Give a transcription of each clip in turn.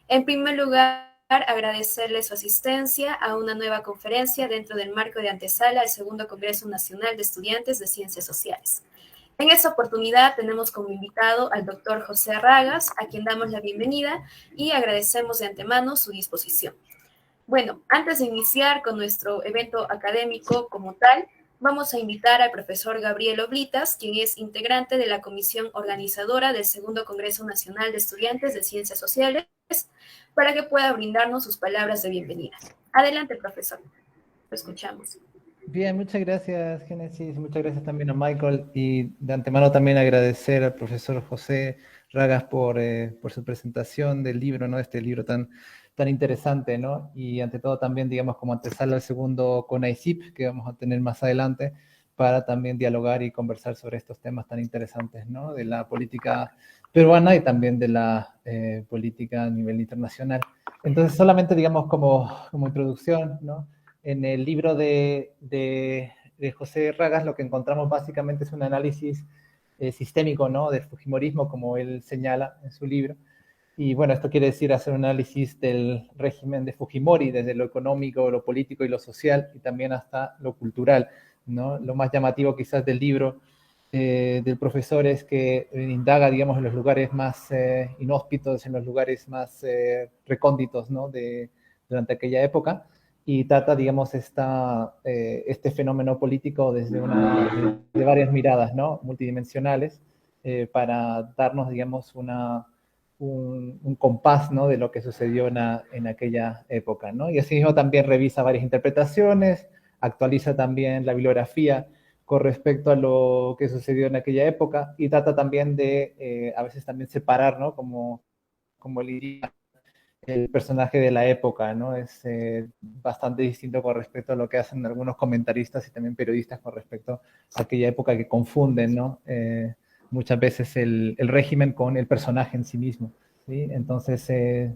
En primer lugar, agradecerle su asistencia a una nueva conferencia dentro del marco de antesala al Segundo Congreso Nacional de Estudiantes de Ciencias Sociales. En esta oportunidad tenemos como invitado al doctor José Ragas, a quien damos la bienvenida y agradecemos de antemano su disposición. Bueno, antes de iniciar con nuestro evento académico como tal, vamos a invitar al profesor Gabriel Oblitas, quien es integrante de la comisión organizadora del Segundo Congreso Nacional de Estudiantes de Ciencias Sociales, para que pueda brindarnos sus palabras de bienvenida. Adelante, profesor. Lo escuchamos. Bien, muchas gracias, Génesis. Muchas gracias también a Michael. Y de antemano también agradecer al profesor José Ragas por su presentación del libro, ¿no? Este libro tan interesante, ¿no? Y ante todo también, digamos, como antesala al segundo CONAICIP, que vamos a tener más adelante, para también dialogar y conversar sobre estos temas tan interesantes, ¿no? De la política peruana y también de la política a nivel internacional. Entonces, solamente, digamos, como introducción, ¿no? En el libro de José Ragas lo que encontramos básicamente es un análisis sistémico, ¿no? Del fujimorismo, como él señala en su libro. Y bueno, esto quiere decir hacer un análisis del régimen de Fujimori, desde lo económico, lo político y lo social, y también hasta lo cultural, ¿no? Lo más llamativo quizás del libro del profesor es que indaga, digamos, en los lugares más inhóspitos, en los lugares más recónditos, ¿no? Durante aquella época, y trata, digamos, este fenómeno político desde de varias miradas, ¿no? Multidimensionales, para darnos, digamos, un compás, ¿no? De lo que sucedió en aquella época, ¿no? Y así mismo también revisa varias interpretaciones, actualiza también la bibliografía con respecto a lo que sucedió en aquella época, y trata también de, a veces también separar, ¿no? Como él diría, el personaje de la época, ¿no? Es bastante distinto con respecto a lo que hacen algunos comentaristas y también periodistas con respecto a aquella época, que confunden, ¿no? Muchas veces el régimen con el personaje en sí mismo, ¿sí? Entonces,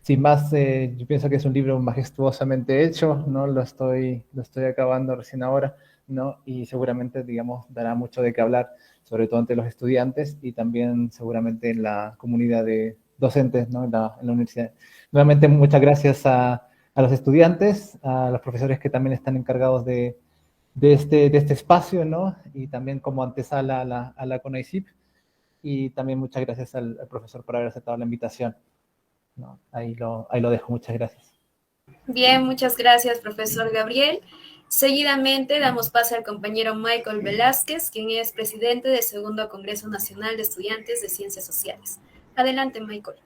sin más, yo pienso que es un libro majestuosamente hecho, ¿no? Lo estoy acabando recién ahora, ¿no? Y seguramente, digamos, dará mucho de qué hablar, sobre todo entre los estudiantes y también seguramente en la comunidad de docentes, ¿no? En la universidad. Nuevamente, muchas gracias a los estudiantes, a los profesores que también están encargados de este espacio, ¿no? Y también como antesala a la CONAICIP. Y también muchas gracias al profesor por haber aceptado la invitación, ¿no? Ahí lo dejo. Muchas gracias. Bien, muchas gracias, profesor Gabriel. Seguidamente damos paso al compañero Michael Velázquez, quien es presidente del Segundo Congreso Nacional de Estudiantes de Ciencias Sociales. Adelante, Michael.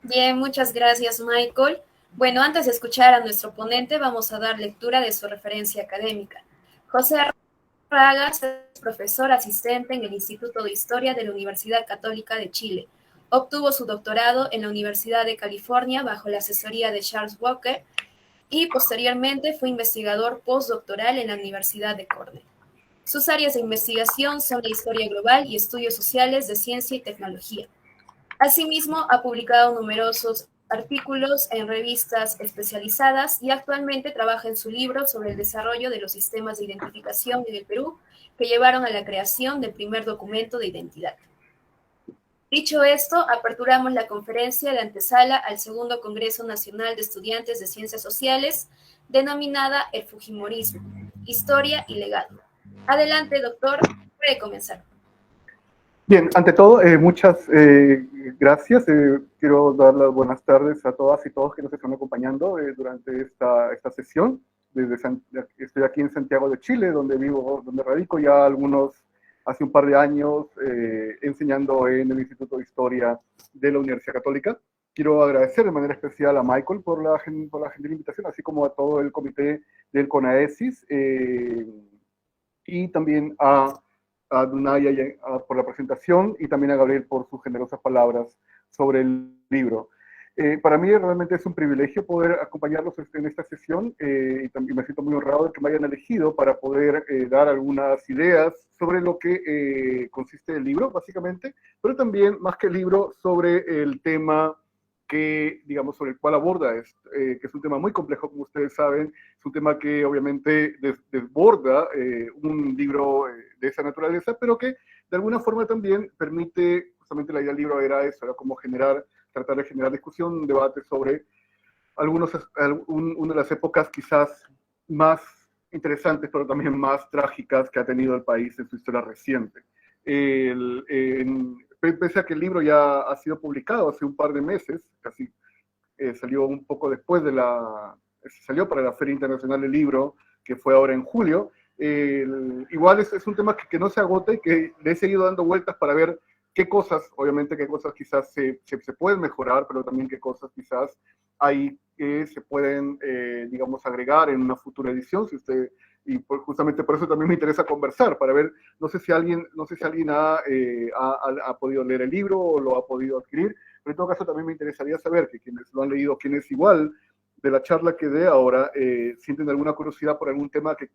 Bien, muchas gracias, Michael. Bueno, antes de escuchar a nuestro ponente, vamos a dar lectura de su referencia académica. José Ragas es profesor asistente en el Instituto de Historia de la Universidad Católica de Chile. Obtuvo su doctorado en la Universidad de California bajo la asesoría de Charles Walker y posteriormente fue investigador postdoctoral en la Universidad de Cornell. Sus áreas de investigación son la historia global y estudios sociales de ciencia y tecnología. Asimismo, ha publicado numerosos artículos en revistas especializadas y actualmente trabaja en su libro sobre el desarrollo de los sistemas de identificación en el Perú, que llevaron a la creación del primer documento de identidad. Dicho esto, aperturamos la conferencia de antesala al segundo Congreso Nacional de Estudiantes de Ciencias Sociales, denominada El Fujimorismo, Historia y Legado. Adelante, doctor, puede comenzar. Bien, ante todo, muchas gracias. Quiero dar las buenas tardes a todas y todos que nos están acompañando durante esta sesión. Estoy aquí en Santiago de Chile, donde vivo, donde radico ya hace un par de años, enseñando en el Instituto de Historia de la Universidad Católica. Quiero agradecer de manera especial a Michael por la gentil invitación, así como a todo el comité del CONAESIS, y también a Dunaya por la presentación y también a Gabriel por sus generosas palabras sobre el libro. Para mí realmente es un privilegio poder acompañarlos en esta sesión y también me siento muy honrado de que me hayan elegido para poder dar algunas ideas sobre lo que consiste el libro, básicamente, pero también, más que el libro, sobre el tema digamos, sobre el cual aborda, que es un tema muy complejo, como ustedes saben, es un tema que obviamente desborda un libro de esa naturaleza, pero que de alguna forma también permite, justamente la idea del libro era eso, era como tratar de generar discusión, un debate sobre una de las épocas quizás más interesantes, pero también más trágicas que ha tenido el país en su historia reciente. Pese a que el libro ya ha sido publicado hace un par de meses, casi salió un poco después salió para la Feria Internacional del Libro, que fue ahora en julio. Igual es un tema que no se agota y que le he seguido dando vueltas para ver obviamente qué cosas quizás se pueden mejorar, pero también qué cosas quizás hay que se pueden, digamos, agregar en una futura edición, justamente por eso también me interesa conversar, para ver, no sé si alguien ha podido leer el libro o lo ha podido adquirir, pero en todo caso también me interesaría saber que quienes lo han leído, quienes igual de la charla que dé ahora, sienten alguna curiosidad por algún tema que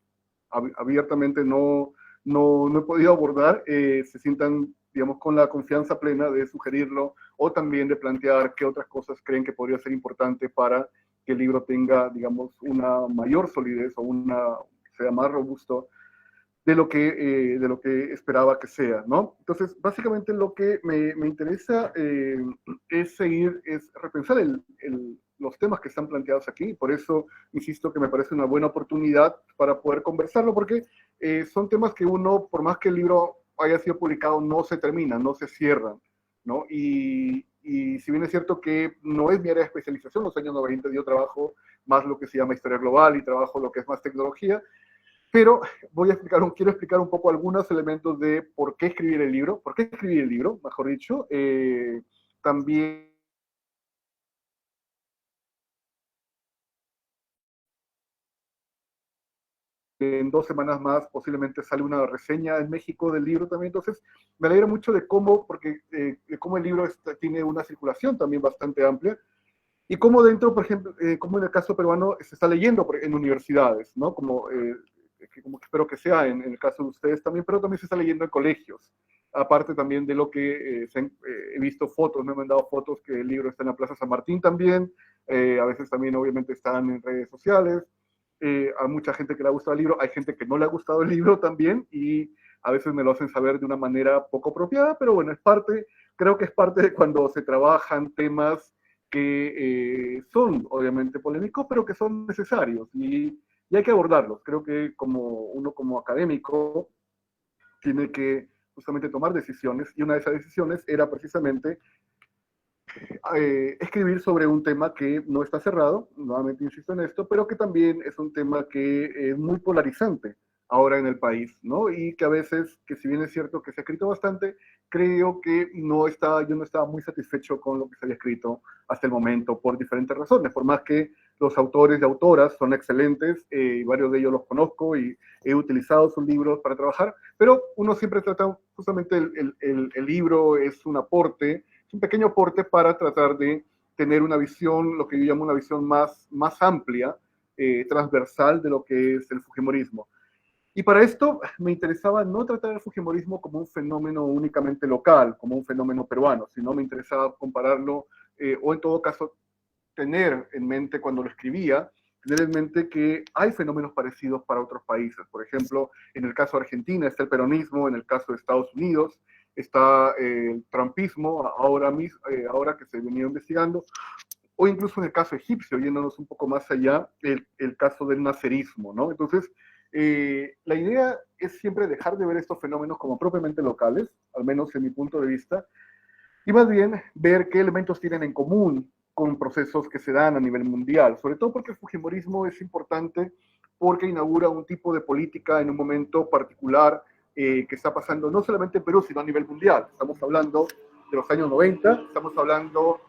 abiertamente no he podido abordar, se sientan, digamos, con la confianza plena de sugerirlo o también de plantear qué otras cosas creen que podría ser importante para que el libro tenga, digamos, una mayor solidez o sea más robusto de lo que esperaba que sea, ¿no? Entonces, básicamente lo que me interesa es repensar los temas que están planteados aquí, por eso insisto que me parece una buena oportunidad para poder conversarlo, porque son temas que uno, por más que el libro haya sido publicado, no se terminan, no se cierran, ¿no? Y si bien es cierto que no es mi área de especialización, los años 90 yo trabajo más lo que se llama historia global y trabajo lo que es más tecnología, pero quiero explicar un poco algunos elementos de por qué escribir el libro, mejor dicho. También en 2 semanas más posiblemente sale una reseña en México del libro también, entonces me alegra mucho de cómo el libro tiene una circulación también bastante amplia, y cómo dentro, por ejemplo, como en el caso peruano, se está leyendo en universidades, ¿no? Como que espero que sea en el caso de ustedes también, pero también se está leyendo en colegios. Aparte también de lo que he visto fotos, me han mandado fotos que el libro está en la Plaza San Martín también, a veces también obviamente están en redes sociales, a mucha gente que le ha gustado el libro, hay gente que no le ha gustado el libro también, y a veces me lo hacen saber de una manera poco apropiada, pero bueno, creo que es parte de cuando se trabajan temas que son obviamente polémicos, pero que son necesarios y hay que abordarlos. Creo que uno como académico tiene que justamente tomar decisiones, y una de esas decisiones era precisamente escribir sobre un tema que no está cerrado, nuevamente insisto en esto, pero que también es un tema que es muy polarizante ahora en el país, ¿no? Y que a veces, que si bien es cierto que se ha escrito bastante, creo que yo no estaba muy satisfecho con lo que se había escrito hasta el momento por diferentes razones, por más que los autores y autoras son excelentes, y varios de ellos los conozco y he utilizado sus libros para trabajar, pero uno siempre trata, justamente el libro es un aporte, es un pequeño aporte para tratar de tener una visión, lo que yo llamo una visión más amplia, transversal de lo que es el fujimorismo. Y para esto me interesaba no tratar el fujimorismo como un fenómeno únicamente local, como un fenómeno peruano, sino me interesaba compararlo, o en todo caso tener en mente cuando lo escribía, tener en mente que hay fenómenos parecidos para otros países. Por ejemplo, en el caso de Argentina está el peronismo, en el caso de Estados Unidos está el trumpismo, ahora que se venía investigando, o incluso en el caso egipcio, yéndonos un poco más allá, el caso del nacerismo, ¿no? Entonces, la idea es siempre dejar de ver estos fenómenos como propiamente locales, al menos en mi punto de vista, y más bien ver qué elementos tienen en común con procesos que se dan a nivel mundial, sobre todo porque el fujimorismo es importante porque inaugura un tipo de política en un momento particular que está pasando no solamente en Perú, sino a nivel mundial. Estamos hablando de los años 90, estamos hablando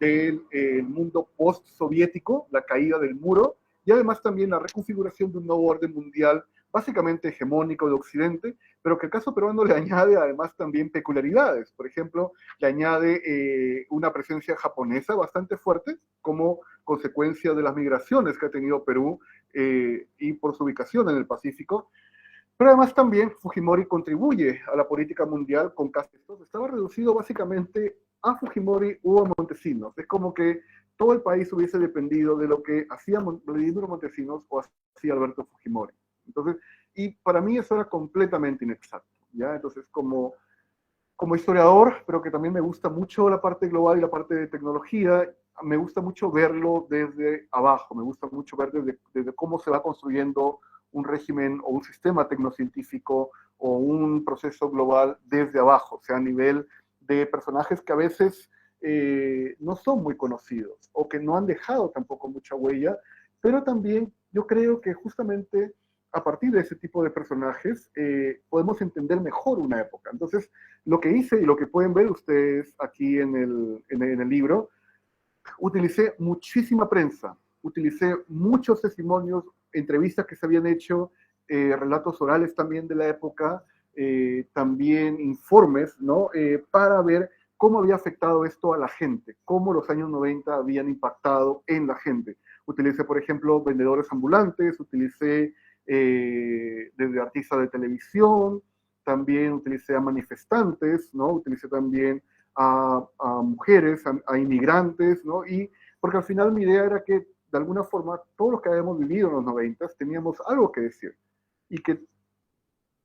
del mundo post-soviético, la caída del muro, y además también la reconfiguración de un nuevo orden mundial básicamente hegemónico de Occidente, pero que el caso peruano le añade además también peculiaridades. Por ejemplo, le añade una presencia japonesa bastante fuerte como consecuencia de las migraciones que ha tenido Perú y por su ubicación en el Pacífico. Pero además también Fujimori contribuye a la política mundial con Castro. Estaba reducido básicamente a Fujimori o a Montesinos. Es como que todo el país hubiese dependido de lo que hacía Vladimiro Montesinos o hacía Alberto Fujimori. Entonces, y para mí eso era completamente inexacto, ¿ya? Entonces, como historiador, pero que también me gusta mucho la parte global y la parte de tecnología, me gusta mucho verlo desde abajo, me gusta mucho ver desde cómo se va construyendo un régimen o un sistema tecnocientífico o un proceso global desde abajo, o sea, a nivel de personajes que a veces no son muy conocidos o que no han dejado tampoco mucha huella, pero también yo creo que justamente a partir de ese tipo de personajes podemos entender mejor una época. Entonces, lo que hice y lo que pueden ver ustedes aquí en el libro, utilicé muchísima prensa, utilicé muchos testimonios, entrevistas que se habían hecho, relatos orales también de la época, también informes, ¿no? Para ver cómo había afectado esto a la gente, cómo los años 90 habían impactado en la gente. Utilicé, por ejemplo, vendedores ambulantes, utilicé desde artistas de televisión, también utilicé a manifestantes, ¿no? Utilicé también a mujeres, a inmigrantes, ¿no? Y porque al final mi idea era que de alguna forma todos los que habíamos vivido en los 90 teníamos algo que decir y que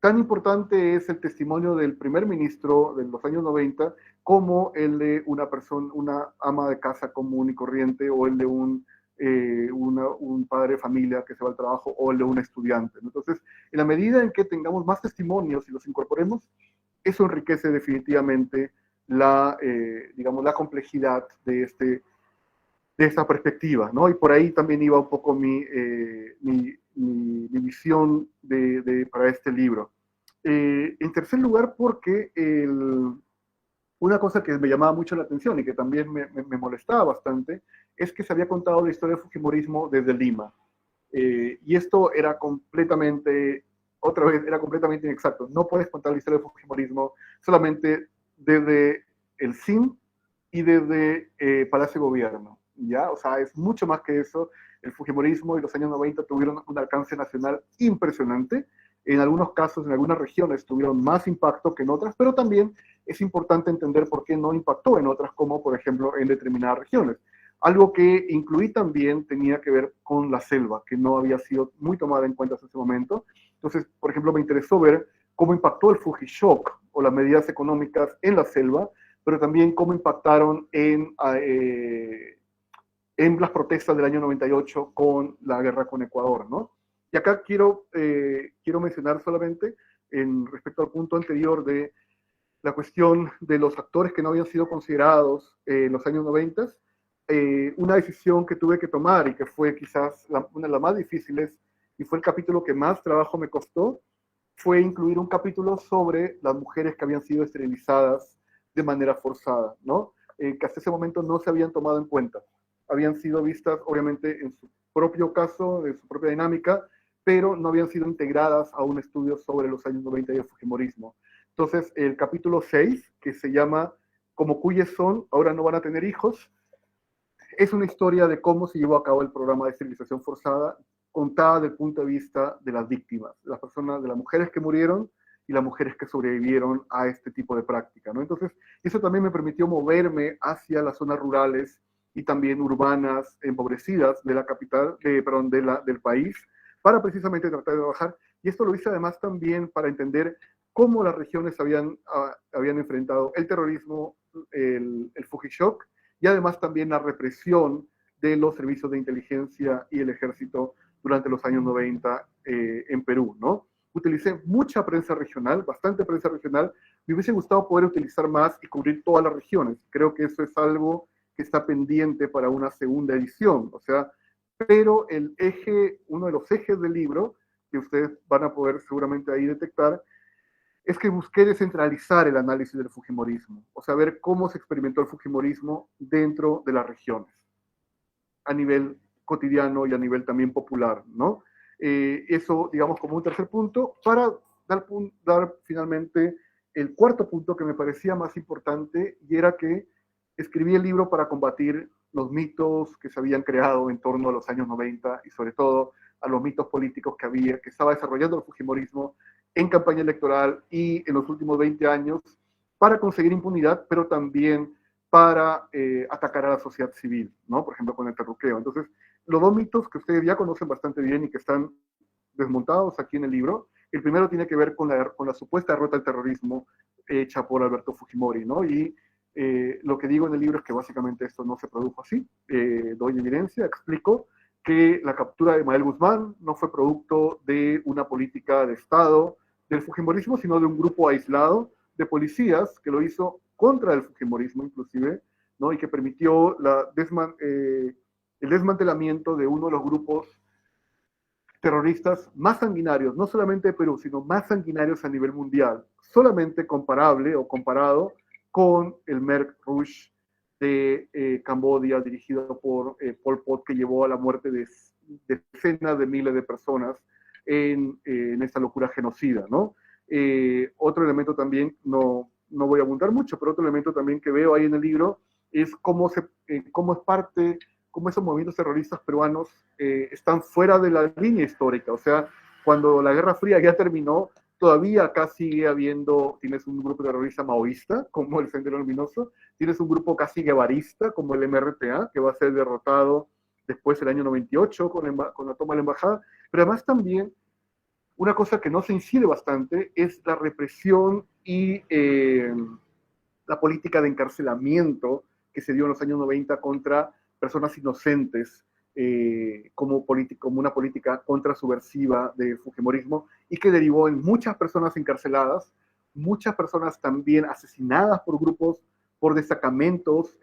tan importante es el testimonio del primer ministro de los años 90 como el de una persona, una ama de casa común y corriente, o el de un padre de familia que se va al trabajo, o el de un estudiante. Entonces, en la medida en que tengamos más testimonios y los incorporemos, eso enriquece definitivamente digamos, la complejidad de esta perspectiva, ¿no? Y por ahí también iba un poco mi visión para este libro. En tercer lugar, porque una cosa que me llamaba mucho la atención y que también me molestaba bastante, es que se había contado la historia del fujimorismo desde Lima. Y esto era completamente, otra vez, era completamente inexacto. No puedes contar la historia del fujimorismo solamente desde el CIN y desde Palacio de Gobierno, ¿ya? O sea, es mucho más que eso. El fujimorismo y los años 90 tuvieron un alcance nacional impresionante. En algunos casos, en algunas regiones, tuvieron más impacto que en otras, pero también es importante entender por qué no impactó en otras, como por ejemplo en determinadas regiones. Algo que incluí también tenía que ver con la selva, que no había sido muy tomada en cuenta hasta ese momento. Entonces, por ejemplo, me interesó ver cómo impactó el Fujishock o las medidas económicas en la selva, pero también cómo impactaron en las protestas del año 98 con la guerra con Ecuador, ¿no? Y acá quiero mencionar solamente, respecto al punto anterior de la cuestión de los actores que no habían sido considerados en los años 90, una decisión que tuve que tomar y que fue quizás una de las más difíciles, y fue el capítulo que más trabajo me costó, fue incluir un capítulo sobre las mujeres que habían sido esterilizadas de manera forzada, ¿no? Que hasta ese momento no se habían tomado en cuenta. Habían sido vistas, obviamente, en su propio caso, en su propia dinámica, pero no habían sido integradas a un estudio sobre los años 90 y el fujimorismo. Entonces, el capítulo 6, que se llama Como cuyes son, ahora no van a tener hijos, es una historia de cómo se llevó a cabo el programa de esterilización forzada, contada desde el punto de vista de las víctimas, de las personas, de las mujeres que murieron y las mujeres que sobrevivieron a este tipo de práctica, ¿no? Entonces, eso también me permitió moverme hacia las zonas rurales y también urbanas empobrecidas de la capital, del país, para precisamente tratar de trabajar. Y esto lo hice además también para entender cómo las regiones habían enfrentado el terrorismo, el Fujishock, y además también la represión de los servicios de inteligencia y el ejército durante los años 90 en Perú, ¿no? Utilicé mucha prensa regional, bastante prensa regional. Me hubiese gustado poder utilizar más y cubrir todas las regiones. Creo que eso es algo que está pendiente para una segunda edición. O sea, pero uno de los ejes del libro, que ustedes van a poder seguramente ahí detectar, es que busqué descentralizar el análisis del Fujimorismo, o sea, ver cómo se experimentó el Fujimorismo dentro de las regiones, a nivel cotidiano y a nivel también popular, ¿no? Eso, digamos, como un tercer punto, para dar finalmente el cuarto punto que me parecía más importante, y era que escribí el libro para combatir los mitos que se habían creado en torno a los años 90 y sobre todo a los mitos políticos que estaba desarrollando el Fujimorismo en campaña electoral y en los últimos 20 años para conseguir impunidad, pero también para atacar a la sociedad civil, ¿no? Por ejemplo, con el terruqueo. Entonces, los dos mitos que ustedes ya conocen bastante bien y que están desmontados aquí en el libro, el primero tiene que ver con la supuesta derrota del terrorismo hecha por Alberto Fujimori, ¿no? Y lo que digo en el libro es que básicamente esto no se produjo así. Doy evidencia, explico que la captura de Mael Guzmán no fue producto de una política de Estado del Fujimorismo, sino de un grupo aislado de policías que lo hizo contra el Fujimorismo inclusive, ¿no? Y que permitió el desmantelamiento de uno de los grupos terroristas más sanguinarios, no solamente de Perú, sino más sanguinarios a nivel mundial, solamente comparable o comparado con el Merc Rouge de Camboya, dirigido por Pol Pot, que llevó a la muerte de decenas de miles de personas en esta locura genocida, ¿no? Otro elemento también, no voy a abundar mucho, pero otro elemento también que veo ahí en el libro es cómo esos movimientos terroristas peruanos están fuera de la línea histórica. O sea, cuando la Guerra Fría ya terminó, todavía acá sigue habiendo, tienes un grupo terrorista maoísta, como el Sendero Luminoso, tienes un grupo casi guevarista, como el MRTA, que va a ser derrotado después del año 98 con la toma de la embajada, pero además también una cosa que no se incide bastante es la represión y la política de encarcelamiento que se dio en los años 90 contra personas inocentes, como una política contrasubversiva del Fujimorismo, y que derivó en muchas personas encarceladas, muchas personas también asesinadas por destacamentos,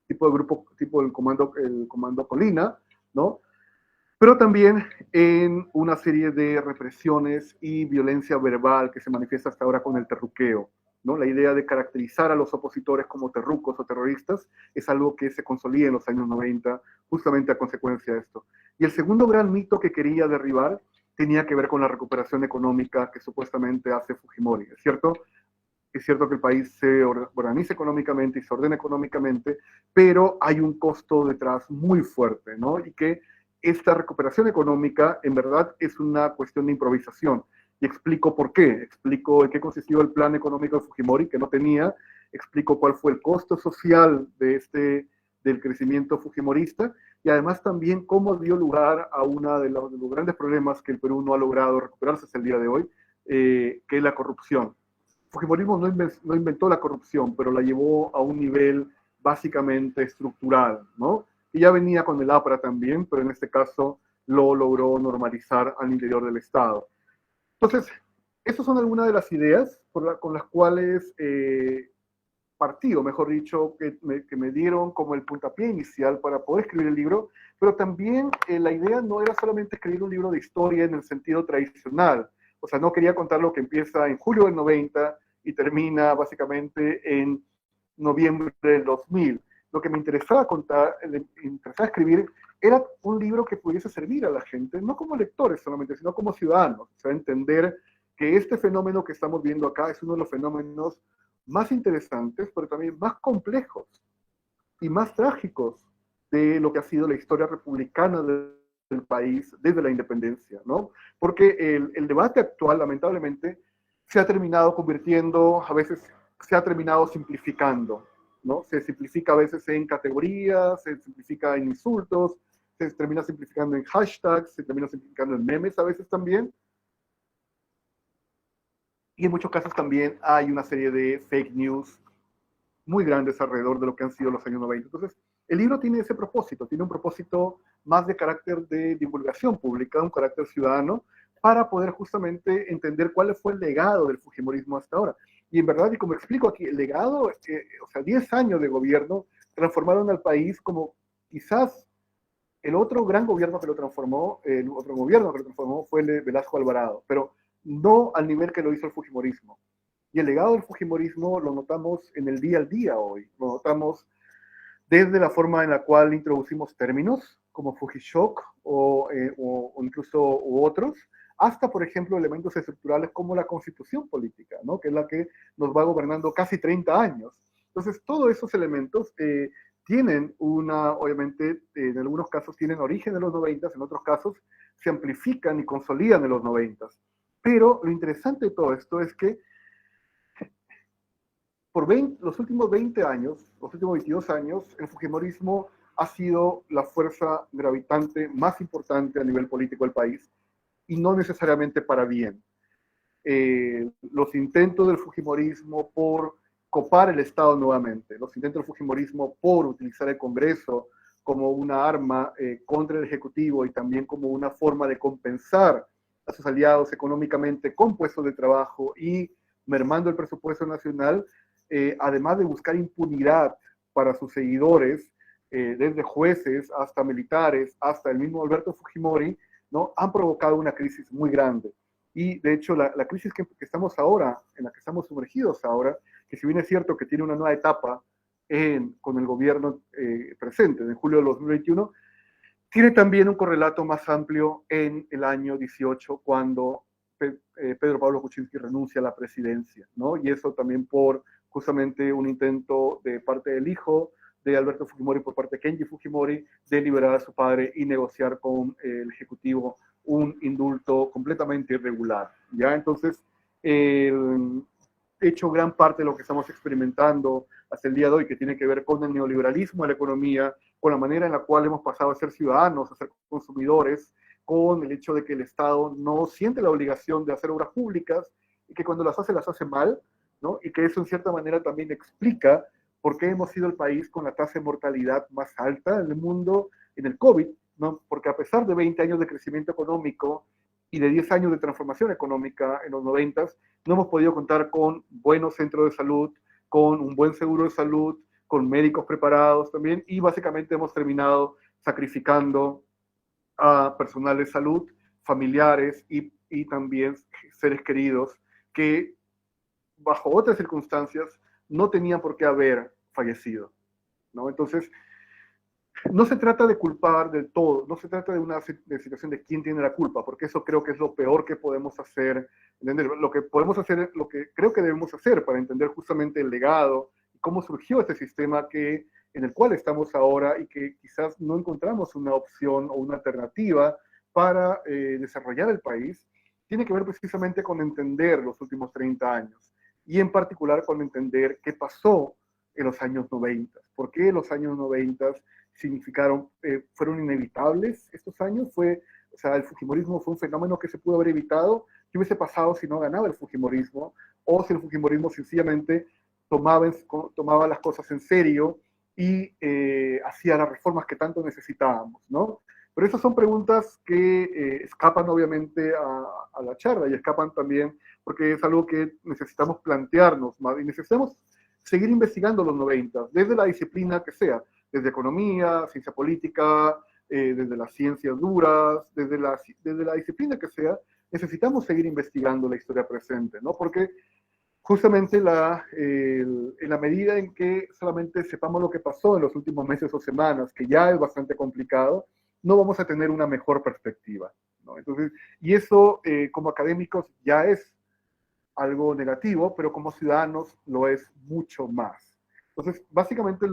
tipo el comando Colina, ¿no? Pero también en una serie de represiones y violencia verbal que se manifiesta hasta ahora con el terruqueo, ¿no? La idea de caracterizar a los opositores como terrucos o terroristas es algo que se consolida en los años 90, justamente a consecuencia de esto. Y el segundo gran mito que quería derribar tenía que ver con la recuperación económica que supuestamente hace Fujimori, ¿es cierto? Es cierto que el país se organiza económicamente y se ordena económicamente, pero hay un costo detrás muy fuerte, ¿no? Y que esta recuperación económica en verdad es una cuestión de improvisación. Y explico por qué. Explico en qué consistió el plan económico de Fujimori, que no tenía. Explico cuál fue el costo social del crecimiento fujimorista. Y además también cómo dio lugar a uno de los grandes problemas que el Perú no ha logrado recuperarse hasta el día de hoy, que es la corrupción. Fujimorismo no inventó la corrupción, pero la llevó a un nivel básicamente estructural, ¿no? Y ya venía con el APRA también, pero en este caso lo logró normalizar al interior del Estado. Entonces, esas son algunas de las ideas con las cuales partí, o mejor dicho, que me dieron como el puntapié inicial para poder escribir el libro, pero también la idea no era solamente escribir un libro de historia en el sentido tradicional. O sea, no quería contar lo que empieza en julio del 90 y termina básicamente en noviembre del 2000. Lo que me interesaba contar, me interesaba escribir, era un libro que pudiese servir a la gente, no como lectores solamente, sino como ciudadanos. O sea, entender que este fenómeno que estamos viendo acá es uno de los fenómenos más interesantes, pero también más complejos y más trágicos de lo que ha sido la historia republicana del país desde la independencia, ¿no? Porque el debate actual, lamentablemente, se ha terminado convirtiendo, a veces se ha terminado simplificando, ¿no? Se simplifica a veces en categorías, se simplifica en insultos, se termina simplificando en hashtags, se termina simplificando en memes a veces también. y en muchos casos también hay una serie de fake news muy grandes alrededor de lo que han sido los años 90. Entonces, el libro tiene ese propósito, tiene un propósito más de carácter de divulgación pública, un carácter ciudadano, para poder justamente entender cuál fue el legado del fujimorismo hasta ahora. Y en verdad, y como explico aquí, el legado, o sea, 10 años de gobierno transformaron al país como quizás el otro gran gobierno que lo transformó, el otro gobierno que lo transformó fue el de Velasco Alvarado, pero no al nivel que lo hizo el fujimorismo. Y el legado del fujimorismo lo notamos en el día al día hoy, lo notamos desde la forma en la cual introducimos términos como Fujishock o incluso otros, hasta, por ejemplo, elementos estructurales como la constitución política, ¿no? Que es la que nos va gobernando casi 30 años. Entonces, todos esos elementos tienen obviamente, en algunos casos tienen origen en los 90, en otros casos se amplifican y consolidan en los 90. Pero lo interesante de todo esto es que por los últimos 20 años, los últimos 22 años, el fujimorismo ha sido la fuerza gravitante más importante a nivel político del país, y no necesariamente para bien. Los intentos del fujimorismo por copar el Estado nuevamente, los intentos del fujimorismo por utilizar el Congreso como una arma contra el Ejecutivo y también como una forma de compensar a sus aliados económicamente con puestos de trabajo y mermando el presupuesto nacional, además de buscar impunidad para sus seguidores, desde jueces hasta militares, hasta el mismo Alberto Fujimori, ¿no? Han provocado una crisis muy grande. Y de hecho, la crisis que estamos ahora, en la que estamos sumergidos ahora, que si bien es cierto que tiene una nueva etapa con el gobierno presente, en julio de 2021, tiene también un correlato más amplio en el año 18, cuando Pedro Pablo Kuczynski renuncia a la presidencia, ¿no? Y eso también por justamente un intento de parte del hijo de Alberto Fujimori, por parte de Kenji Fujimori, de liberar a su padre y negociar con el Ejecutivo un indulto completamente irregular, ¿ya? Entonces, hecho gran parte de lo que estamos experimentando hasta el día de hoy, que tiene que ver con el neoliberalismo de la economía, con la manera en la cual hemos pasado a ser ciudadanos, a ser consumidores, con el hecho de que el Estado no siente la obligación de hacer obras públicas y que cuando las hace mal, ¿no? Y que eso en cierta manera también explica por qué hemos sido el país con la tasa de mortalidad más alta en el mundo en el COVID, ¿no? Porque a pesar de 20 años de crecimiento económico y de 10 años de transformación económica en los 90, no hemos podido contar con buenos centros de salud, con un buen seguro de salud, con médicos preparados también, y básicamente hemos terminado sacrificando a personal de salud, familiares y también seres queridos que bajo otras circunstancias no tenían por qué haber fallecido, ¿no? Entonces, no se trata de culpar del todo, no se trata de una situación de quién tiene la culpa, porque eso creo que es lo peor que podemos hacer, ¿entender? Lo que podemos hacer, lo que creo que debemos hacer para entender justamente el legado y cómo surgió este sistema en el cual estamos ahora y que quizás no encontramos una opción o una alternativa para desarrollar el país, tiene que ver precisamente con entender los últimos 30 años y en particular con entender qué pasó en los años 90, por qué los años 90 fueron inevitables estos años. O sea, el fujimorismo fue un fenómeno que se pudo haber evitado. ¿Qué hubiese pasado si no ganaba el fujimorismo? O si el fujimorismo sencillamente tomaba las cosas en serio y hacía las reformas que tanto necesitábamos, ¿no? Pero esas son preguntas que escapan obviamente a la charla y escapan también porque es algo que necesitamos plantearnos más y necesitamos seguir investigando los 90, desde la disciplina que sea, desde economía, ciencia política, desde las ciencias duras, desde la disciplina que sea, necesitamos seguir investigando la historia presente, ¿no? Porque justamente en la medida en que solamente sepamos lo que pasó en los últimos meses o semanas, que ya es bastante complicado, no vamos a tener una mejor perspectiva, ¿no? Entonces, y eso como académicos ya es algo negativo, pero como ciudadanos lo es mucho más. Entonces, básicamente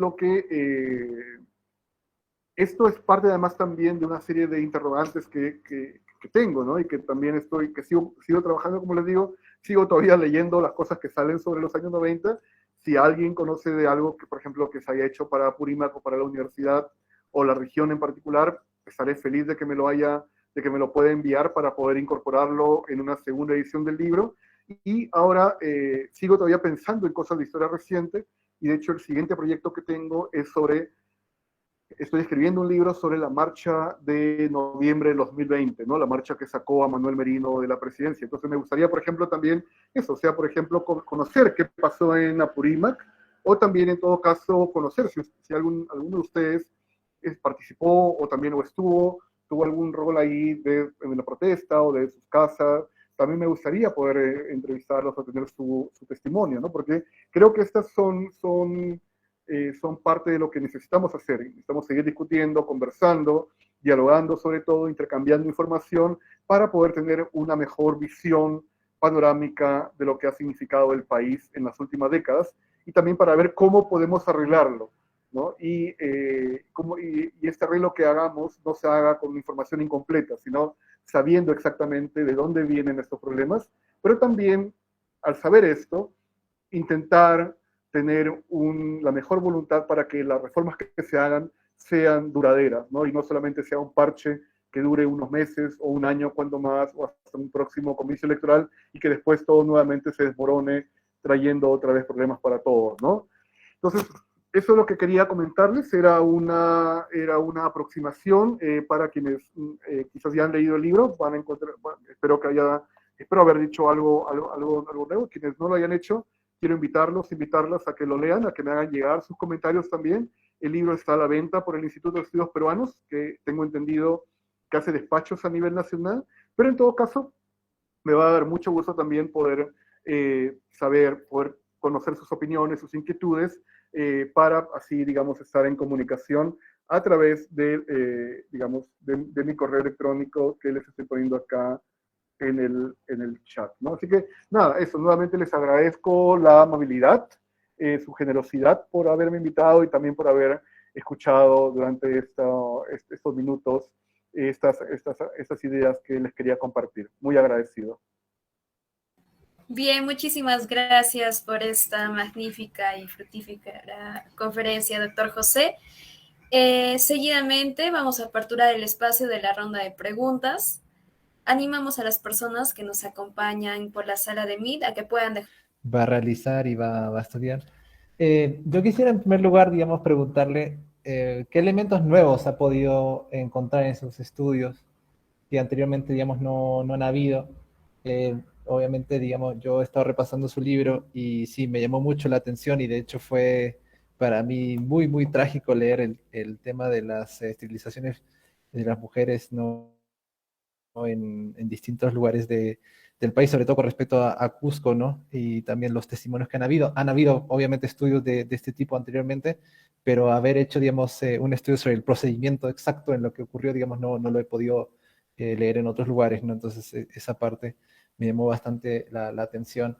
esto es parte además también de una serie de interrogantes que tengo, ¿no? Y que también sigo trabajando, como les digo, sigo todavía leyendo las cosas que salen sobre los años 90. Si alguien conoce de algo que, por ejemplo, que se haya hecho para Apurímac o para la universidad o la región en particular, estaré feliz de que me lo pueda enviar para poder incorporarlo en una segunda edición del libro. Y ahora sigo todavía pensando en cosas de historia reciente, y de hecho el siguiente proyecto que tengo es sobre, estoy escribiendo un libro sobre la marcha de noviembre de 2020, ¿no? La marcha que sacó a Manuel Merino de la presidencia. Entonces me gustaría, por ejemplo, también eso, o sea, por ejemplo, conocer qué pasó en Apurímac, o también en todo caso conocer si alguno de ustedes participó o también o tuvo algún rol ahí en la protesta o de sus casas. También me gustaría poder entrevistarlos o tener su testimonio, ¿no? Porque creo que estas son parte de lo que necesitamos hacer. Necesitamos seguir discutiendo, conversando, dialogando sobre todo, intercambiando información para poder tener una mejor visión panorámica de lo que ha significado el país en las últimas décadas y también para ver cómo podemos arreglarlo, ¿no? Y este arreglo que hagamos no se haga con información incompleta, sino sabiendo exactamente de dónde vienen estos problemas, pero también, al saber esto, intentar tener la mejor voluntad para que las reformas que se hagan sean duraderas, ¿no? Y no solamente sea un parche que dure unos meses o un año, cuando más, o hasta un próximo comicio electoral, y que después todo nuevamente se desmorone, trayendo otra vez problemas para todos, ¿no? Entonces, eso es lo que quería comentarles, era una aproximación para quienes quizás ya han leído el libro, van a encontrar, bueno, espero haber dicho algo nuevo. Quienes no lo hayan hecho, quiero invitarlas a que lo lean, a que me hagan llegar sus comentarios también. El libro está a la venta por el Instituto de Estudios Peruanos, que tengo entendido que hace despachos a nivel nacional, pero en todo caso, me va a dar mucho gusto también poder poder conocer sus opiniones, sus inquietudes, para así, digamos, estar en comunicación a través de mi correo electrónico que les estoy poniendo acá en el chat, ¿no? Así que, nada, eso, nuevamente les agradezco la amabilidad, su generosidad por haberme invitado y también por haber escuchado durante estos minutos estas ideas que les quería compartir. Muy agradecido. Bien, muchísimas gracias por esta magnífica y fructífera conferencia, doctor José. Seguidamente vamos a aperturar el espacio de la ronda de preguntas. Animamos a las personas que nos acompañan por la sala de Meet a que puedan dejar. Va a realizar y va a estudiar. Yo quisiera en primer lugar, digamos, preguntarle qué elementos nuevos ha podido encontrar en sus estudios que anteriormente, digamos, no han habido. Obviamente, digamos, yo he estado repasando su libro y sí, me llamó mucho la atención y de hecho fue para mí muy, muy trágico leer el tema de las esterilizaciones de las mujeres, ¿no? En distintos lugares del país, sobre todo con respecto a Cusco, ¿no? Y también los testimonios que han habido. Han habido, obviamente, estudios de este tipo anteriormente, pero haber hecho, digamos, un estudio sobre el procedimiento exacto en lo que ocurrió, digamos, no lo he podido leer en otros lugares, ¿no? Entonces, esa parte me llamó bastante la atención.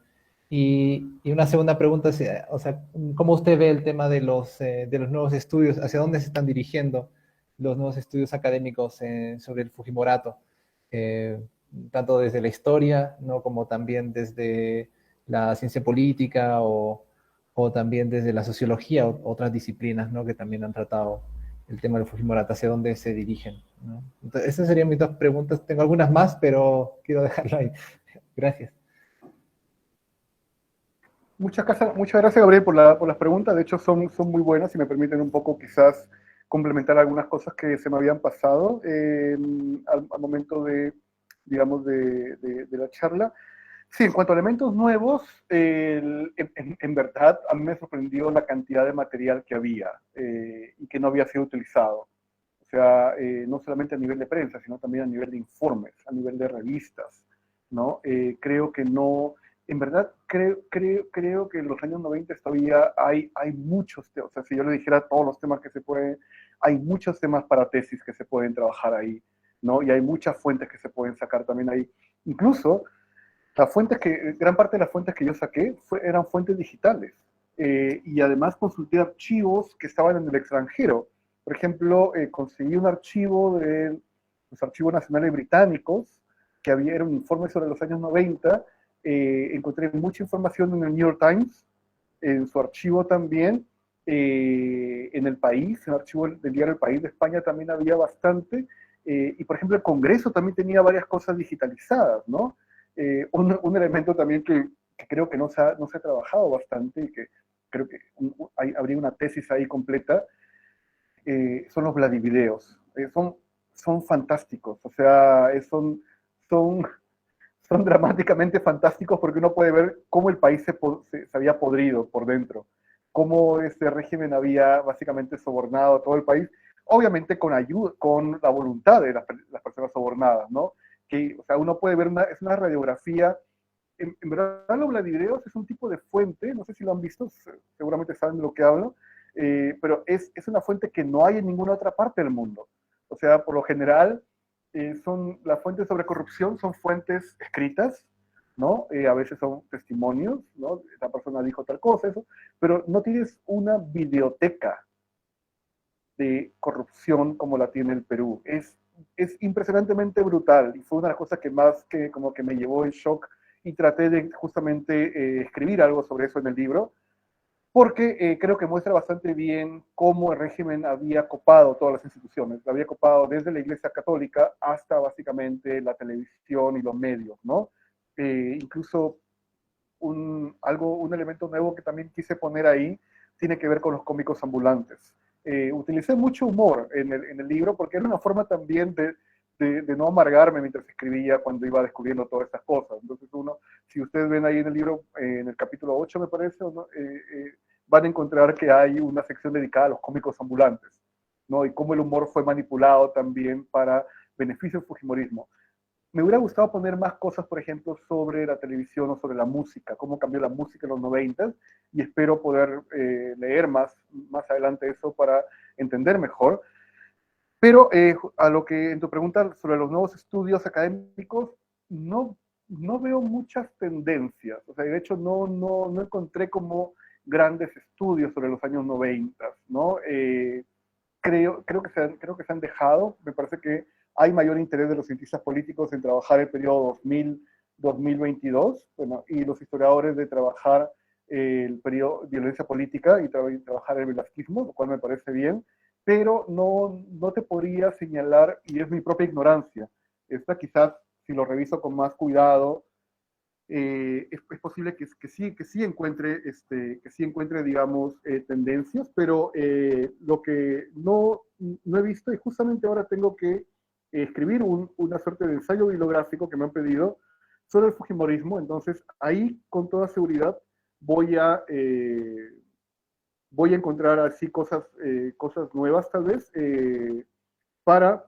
Y una segunda pregunta es, o sea, ¿cómo usted ve el tema de los nuevos estudios? ¿Hacia dónde se están dirigiendo los nuevos estudios académicos sobre el Fujimorato? eh, Tanto desde la historia, ¿no? Como también desde la ciencia política o también desde la sociología o otras disciplinas, ¿no? Que también han tratado el tema del Fujimorata, hacia dónde se dirigen, ¿no? Entonces, esas serían mis dos preguntas. Tengo algunas más, pero quiero dejarlo ahí. Gracias. Muchas gracias, Gabriel, por las preguntas. De hecho, son muy buenas y me permiten un poco quizás complementar algunas cosas que se me habían pasado al momento digamos, de la charla. Sí, en cuanto a elementos nuevos, en verdad a mí me sorprendió la cantidad de material que había y que no había sido utilizado. O sea, no solamente a nivel de prensa, sino también a nivel de informes, a nivel de revistas, ¿no? Creo que no, en verdad creo que en los años 90 todavía hay muchos temas, o sea, si yo le dijera todos los temas que se pueden, hay muchos temas para tesis que se pueden trabajar ahí, ¿no? Y hay muchas fuentes que se pueden sacar también ahí. Incluso gran parte de las fuentes que yo saqué eran fuentes digitales. Y además consulté archivos que estaban en el extranjero. Por ejemplo, conseguí un archivo de los archivos nacionales británicos, era un informe sobre los años 90. Encontré mucha información en el New York Times, en su archivo también. En El País, en el archivo del diario El País de España también había bastante. Y por ejemplo, el Congreso también tenía varias cosas digitalizadas, ¿no? Un elemento también que creo que no se ha trabajado bastante y que creo que habría una tesis ahí completa, son los Vladivideos. Son fantásticos, o sea, son, son dramáticamente fantásticos porque uno puede ver cómo el país se había podrido por dentro, cómo este régimen había básicamente sobornado a todo el país, obviamente con ayuda, con la voluntad de las personas sobornadas, ¿no? Que, o sea, uno puede ver es una radiografía. En verdad, los Vladivideos es un tipo de fuente, no sé si lo han visto, seguramente saben de lo que hablo, pero es una fuente que no hay en ninguna otra parte del mundo. O sea, por lo general, las fuentes sobre corrupción son fuentes escritas, ¿no? A veces son testimonios, ¿no? Esa persona dijo tal cosa, eso, pero no tienes una biblioteca de corrupción como la tiene el Perú. Es impresionantemente brutal y fue una de las cosas que más que como que me llevó en shock y traté de justamente escribir algo sobre eso en el libro, porque creo que muestra bastante bien cómo el régimen había copado todas las instituciones, lo había copado desde la Iglesia Católica hasta básicamente la televisión y los medios, ¿no? Incluso un elemento nuevo que también quise poner ahí tiene que ver con los cómicos ambulantes. Utilicé mucho humor en el libro porque era una forma también de no amargarme mientras escribía cuando iba descubriendo todas estas cosas. Entonces si ustedes ven ahí en el libro, en el capítulo 8 me parece, ¿no? Van a encontrar que hay una sección dedicada a los cómicos ambulantes, ¿no? Y cómo el humor fue manipulado también para beneficio del fujimorismo. Me hubiera gustado poner más cosas, por ejemplo, sobre la televisión o sobre la música, cómo cambió la música en los 90 y espero poder leer más adelante eso para entender mejor. Pero a lo que en tu pregunta sobre los nuevos estudios académicos, no, no veo muchas tendencias. O sea, de hecho, no encontré como grandes estudios sobre los años 90, ¿no? Creo que se han dejado. Me parece que hay mayor interés de los cientistas políticos en trabajar el periodo 2000-2022, bueno, y los historiadores de trabajar el periodo de violencia política y trabajar el velasquismo, lo cual me parece bien, pero no te podría señalar, y es mi propia ignorancia, esta quizás, si lo reviso con más cuidado, es posible que sí encuentre, digamos, tendencias, pero lo que no he visto, y justamente ahora tengo que escribir una suerte de ensayo bibliográfico que me han pedido sobre el Fujimorismo, entonces ahí con toda seguridad voy a, eh, voy a encontrar así cosas nuevas tal vez, para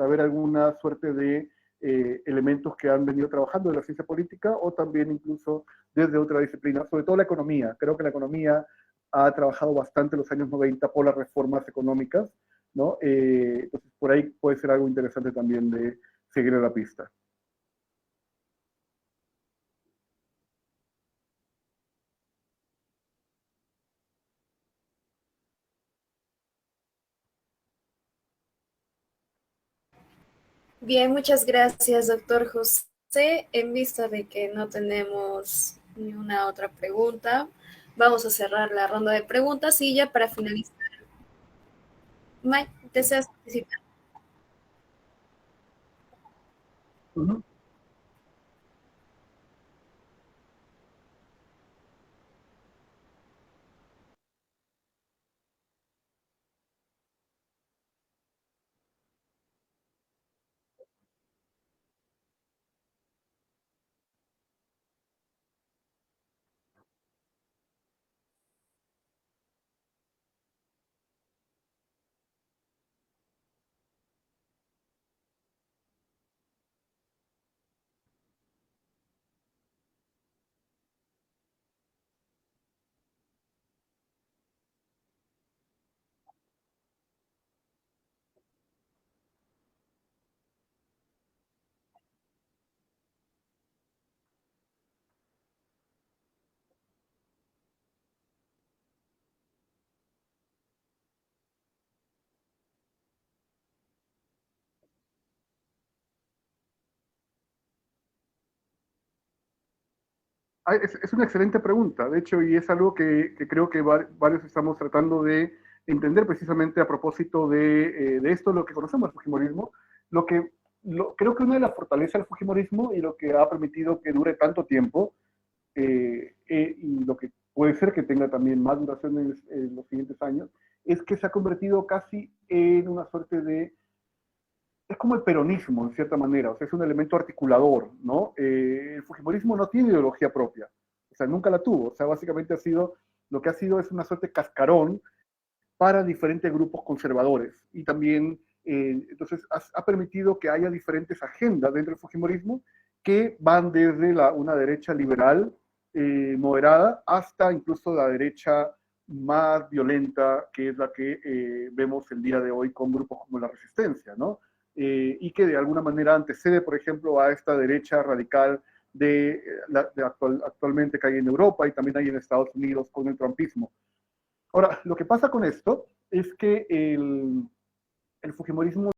ver alguna suerte de elementos que han venido trabajando de la ciencia política o también incluso desde otra disciplina, sobre todo la economía. Creo que la economía ha trabajado bastante en los años 90 por las reformas económicas, ¿no? Entonces, por ahí puede ser algo interesante también de seguir la pista. Bien, muchas gracias, doctor José. En vista de que no tenemos ni una otra pregunta, vamos a cerrar la ronda de preguntas y ya para finalizar, Mike, ¿deseas participar? Uh -huh. Es una excelente pregunta, de hecho, y es algo que creo que varios estamos tratando de entender precisamente a propósito de esto, lo que conocemos el Fujimorismo. Lo que creo que una de las fortalezas del fujimorismo y lo que ha permitido que dure tanto tiempo, y lo que puede ser que tenga también más duración en los siguientes años, es que se ha convertido casi en una suerte de... Es como el peronismo, en cierta manera, o sea, es un elemento articulador, ¿no? El fujimorismo no tiene ideología propia, o sea, nunca la tuvo, o sea, básicamente lo que ha sido es una suerte de cascarón para diferentes grupos conservadores, y también, entonces, ha permitido que haya diferentes agendas dentro del fujimorismo que van desde una derecha liberal, moderada, hasta incluso la derecha más violenta, que es la que vemos el día de hoy con grupos como la Resistencia, ¿no? Y que de alguna manera antecede, por ejemplo, a esta derecha radical actualmente que hay en Europa y también hay en Estados Unidos con el trumpismo. Ahora, lo que pasa con esto es que el fujimorismo